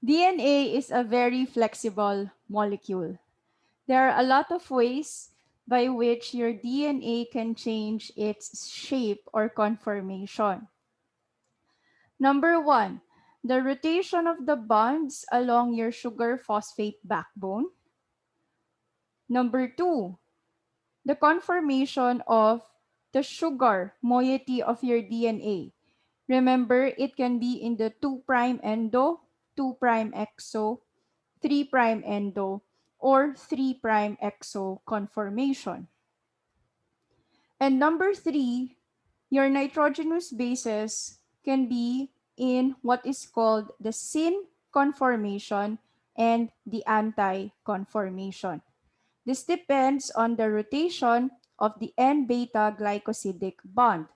DNA is a very flexible molecule. There are a lot of ways by which your DNA can change its shape or conformation. Number one, the rotation of the bonds along your sugar phosphate backbone. Number two, the conformation of the sugar moiety of your DNA. Remember, it can be in the 2' endo, 2' exo, 3' endo, or 3' exo conformation. And number three, your nitrogenous bases can be in what is called the syn conformation and the anti-conformation. This depends on the rotation of the N-beta glycosidic bond,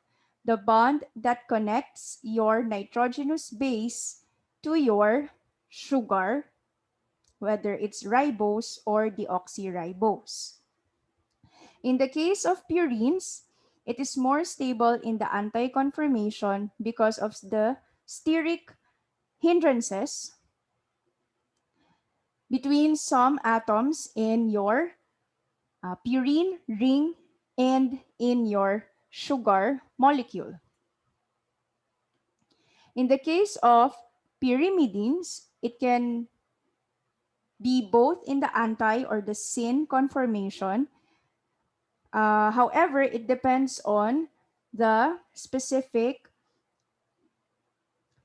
the bond that connects your nitrogenous base to your sugar, whether it's ribose or deoxyribose. In the case of purines, it is more stable in the anti-conformation because of the steric hindrances between some atoms in your purine ring and in your sugar molecule. In the case of pyrimidines, it can be both in the anti or the syn conformation. However, it depends on the specific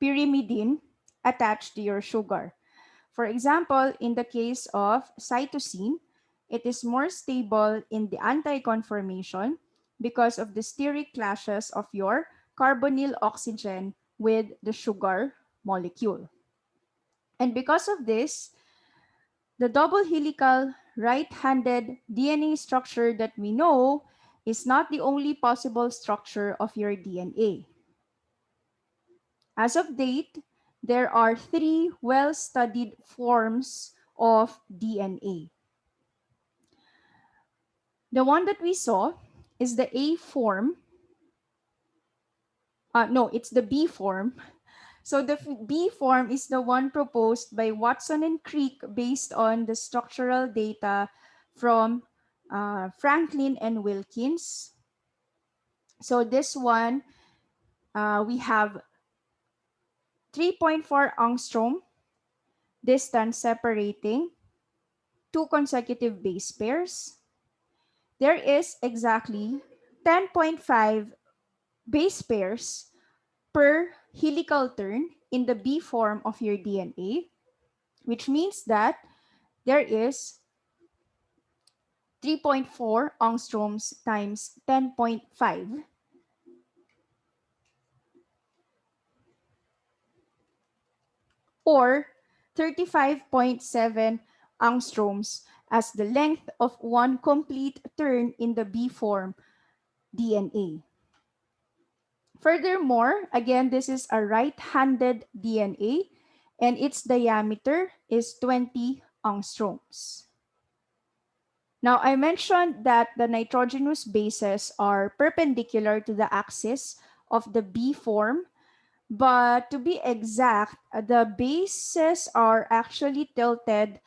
pyrimidine attached to your sugar. For example, in the case of cytosine, it is more stable in the anti-conformation because of the steric clashes of your carbonyl oxygen with the sugar molecule. And because of this, the double helical right-handed DNA structure that we know is not the only possible structure of your DNA. As of date, there are three well-studied forms of DNA. The one that we saw is the A form. No, it's the B form. So the B form is the one proposed by Watson and Crick based on the structural data from Franklin and Wilkins. So this one, we have 3.4 angstrom distance separating two consecutive base pairs. There is exactly 10.5 base pairs per helical turn in the B form of your DNA, which means that there is 3.4 angstroms times 10.5 or 35.7 angstroms as the length of one complete turn in the B form DNA. Furthermore, again, this is a right-handed DNA and its diameter is 20 angstroms. Now, I mentioned that the nitrogenous bases are perpendicular to the axis of the B form, but to be exact, the bases are actually tilted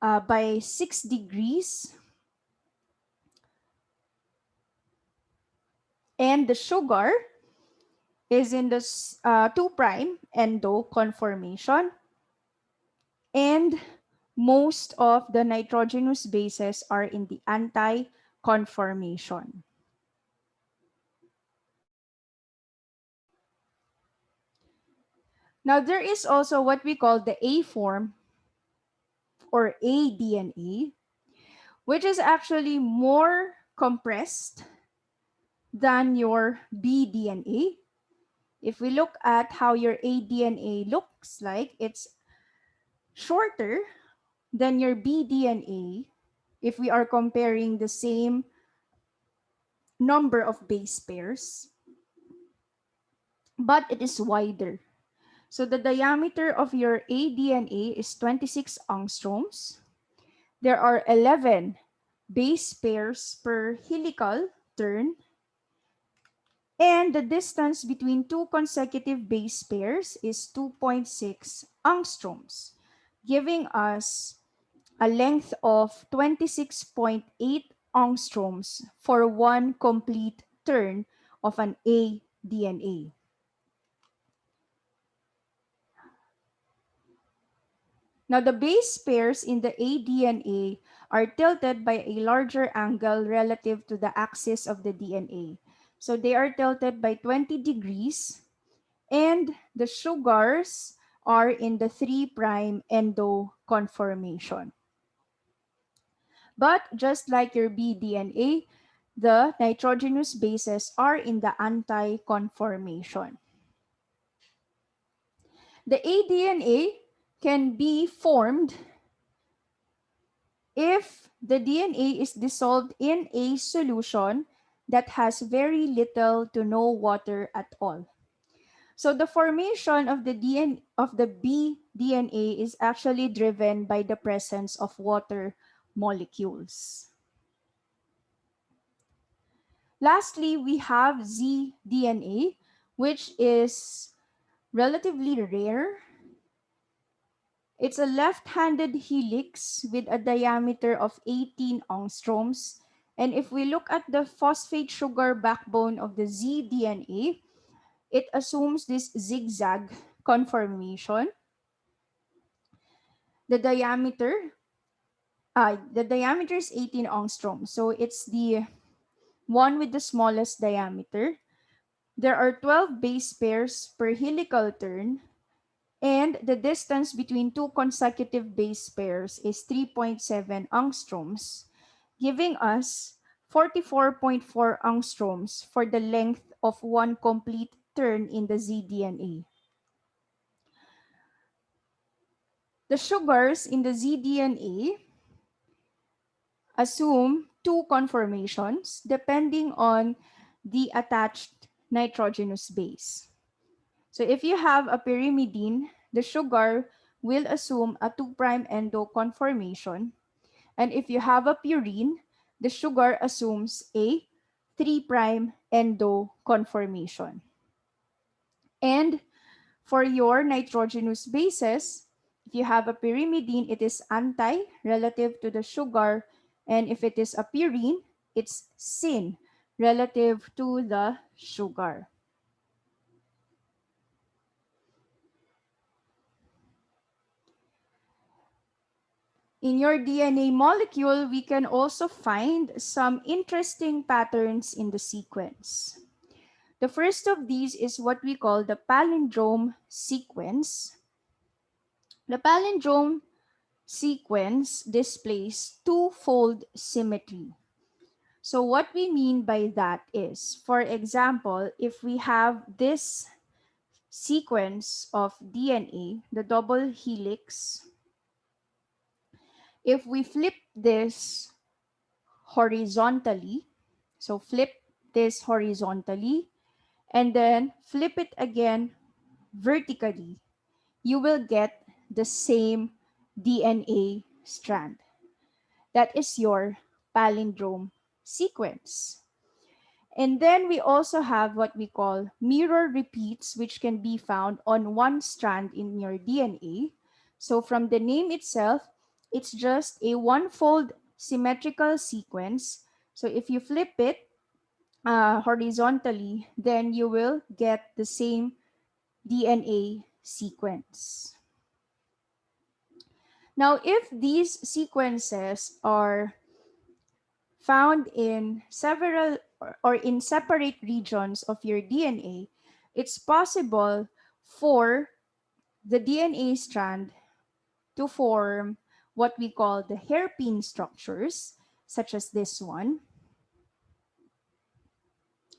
by 6 degrees, and the sugar is in the 2' endo conformation, and most of the nitrogenous bases are in the anti-conformation. Now, there is also what we call the A form or aDNA, which is actually more compressed than your bDNA. If we look at how your aDNA looks like, it's shorter than your bDNA if we are comparing the same number of base pairs, but it is wider. So the diameter of your aDNA is 26 angstroms. There are 11 base pairs per helical turn, and the distance between two consecutive base pairs is 2.6 angstroms. giving us a length of 26.8 angstroms for one complete turn of an A DNA. Now, the base pairs in the A DNA are tilted by a larger angle relative to the axis of the DNA. So they are tilted by 20 degrees, and the sugars are in the 3' endo conformation. But just like your bDNA, the nitrogenous bases are in the anti-conformation. The aDNA can be formed if the DNA is dissolved in a solution that has very little to no water at all. So the formation of the DNA of the B DNA is actually driven by the presence of water molecules. Lastly, we have Z DNA, which is relatively rare. It's a left-handed helix with a diameter of 18 angstroms. And if we look at the phosphate sugar backbone of the Z DNA, it assumes this zigzag conformation. The diameter, the diameter is 18 angstroms, so it's the one with the smallest diameter. There are 12 base pairs per helical turn, and the distance between two consecutive base pairs is 3.7 angstroms, giving us 44.4 angstroms for the length of one complete turn in the zDNA. The sugars in the zDNA assume two conformations depending on the attached nitrogenous base. So if you have a pyrimidine, the sugar will assume a 2' endo conformation. And if you have a purine, the sugar assumes a 3' endo conformation. And for your nitrogenous bases, if you have a pyrimidine, it is anti relative to the sugar. And if it is a purine, it's syn relative to the sugar. In your DNA molecule, we can also find some interesting patterns in the sequence. The first of these is what we call the palindrome sequence. The palindrome sequence displays twofold symmetry. So what we mean by that is, for example, if we have this sequence of DNA, the double helix, if we flip this horizontally, so flip this horizontally, and then flip it again vertically, you will get the same DNA strand. That is your palindrome sequence. And then we also have what we call mirror repeats, which can be found on one strand in your DNA. So from the name itself, it's just a one-fold symmetrical sequence. So if you flip it horizontally, then you will get the same DNA sequence. Now, if these sequences are found in several or in separate regions of your DNA, it's possible for the DNA strand to form what we call the hairpin structures, such as this one.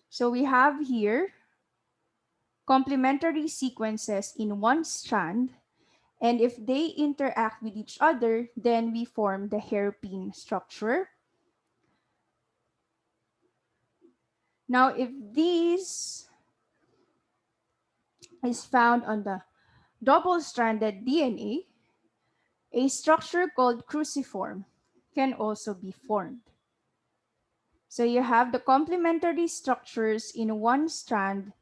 So we have here complementary sequences in one strand, and if they interact with each other, then we form the hairpin structure. Now, if these is found on the double-stranded DNA, a structure called cruciform can also be formed. So you have the complementary structures in one strand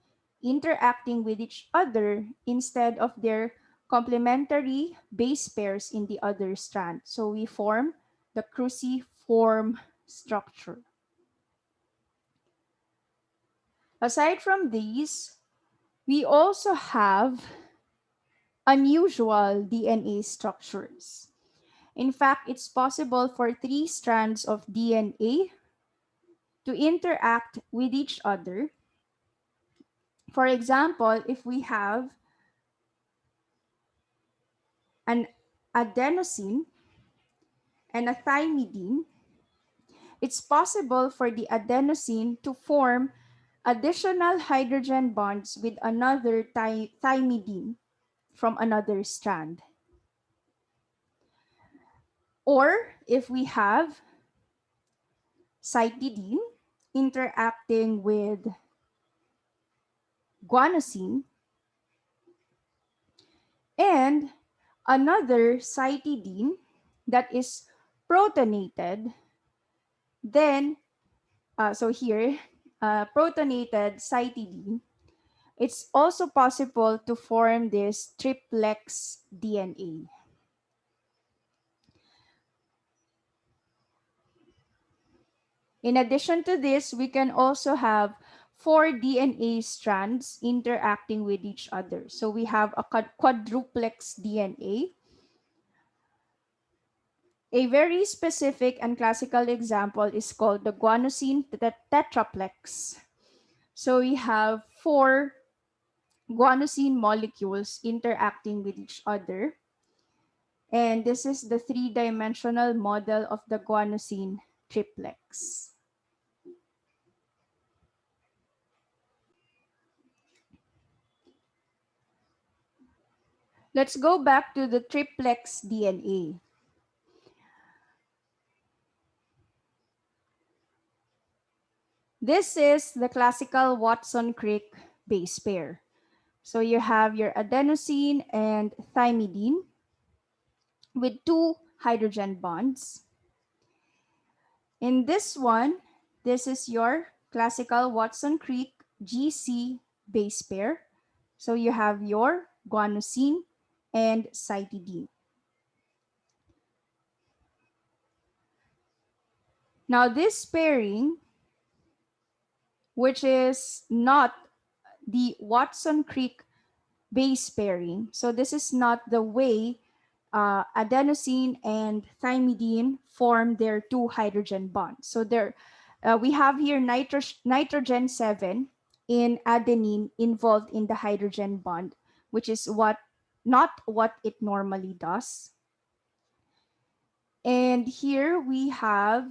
interacting with each other instead of their complementary base pairs in the other strand. So we form the cruciform structure. Aside from these, we also have unusual DNA structures. In fact, it's possible for 3 strands of DNA to interact with each other. For example, if we have an adenosine and a thymidine, it's possible for the adenosine to form additional hydrogen bonds with another thymidine from another strand. Or if we have cytidine interacting with guanosine and another cytidine that is protonated, then, protonated cytidine, it's also possible to form this triplex DNA. In addition to this, we can also have 4 DNA strands interacting with each other. So we have a quadruplex DNA. A very specific and classical example is called the Guanosine Tetraplex. So we have 4 guanosine molecules interacting with each other. And this is the 3-dimensional model of the guanosine triplex. Let's go back to the triplex DNA. This is the classical Watson-Crick base pair. So you have your adenosine and thymidine with 2 hydrogen bonds. In this one, this is your classical Watson-Crick GC base pair. So you have your guanosine and cytidine. Now this pairing, which is not the Watson-Crick base pairing, so this is not the way adenosine and thymidine form their 2 hydrogen bonds. So we have here nitrogen 7 in adenine involved in the hydrogen bond, which is not what it normally does. And here we have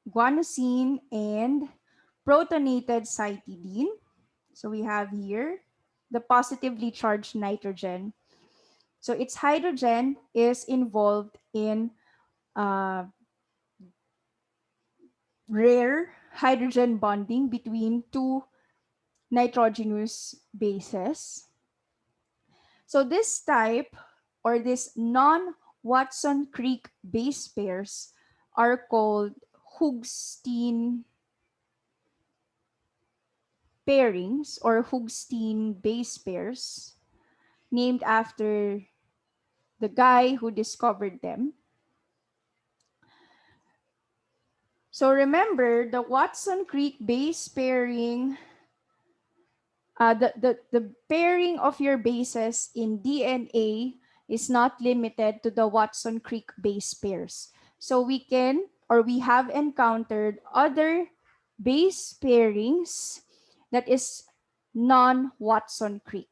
guanosine and protonated cytidine. So we have here the positively charged nitrogen. So its hydrogen is involved in rare hydrogen bonding between 2 nitrogenous bases. So this type or this non-Watson-Crick base pairs are called Hoogsteen pairings or Hoogsteen base pairs, named after the guy who discovered them. So remember, the Watson-Crick base pairing, the pairing of your bases in DNA is not limited to the Watson-Crick base pairs. So we have encountered other base pairings that is non-Watson-Crick.